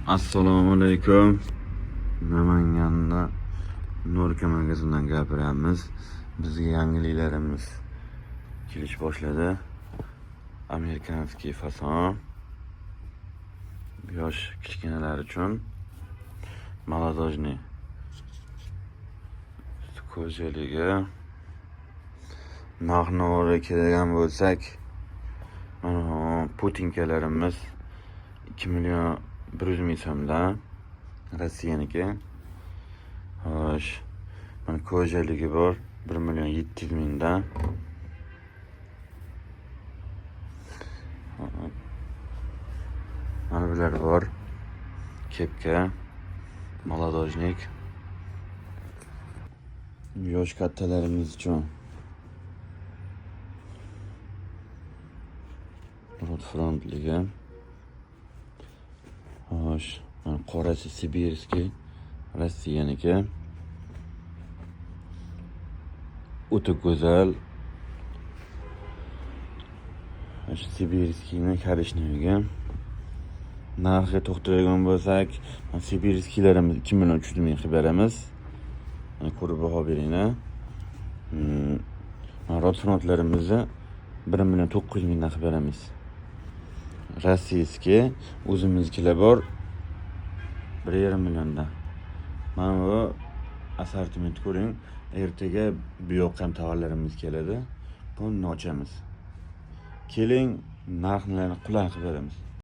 Assalomu alaykum. Namanganda Norka magazindan gapiramiz. Bizga yangiliklarimiz kelish boshladi. Amerikanskiy fason. Yosh kichkinalar uchun молодежный ko'zaligi. Narx-navoga keladigan bo'lsak, mana putinkalarimiz 2.100.000 so'mdan Rossiyaniki. Xo'sh, mana ko'zaligi bor 1.700.000 dan. Mana bular bor. Kepka, молодежник. Yosh kattalarimiz uchun rot frontligi. Xo'sh, mana qorasi sibirskiy, Rossiyaniki. O'ta go'zal. Sibirskiyni korishnoyga. Narxga to'xtaladigan bo'lsak, sibirskiylarimiz 2.300.000 qilib beramiz. Ko'rib baho beringlar. Rot frontlarimizni 1.900.000 dan qilib beramiz. Rossiyskiy o'zimizkilar bor 1.5 milliondan. Mana bu assortiment ko'ring. Ertaga bu yoqqa ham tovarlarimiz keladi. Buni ochamiz. Keling, narxlarni qulay qilib beramiz.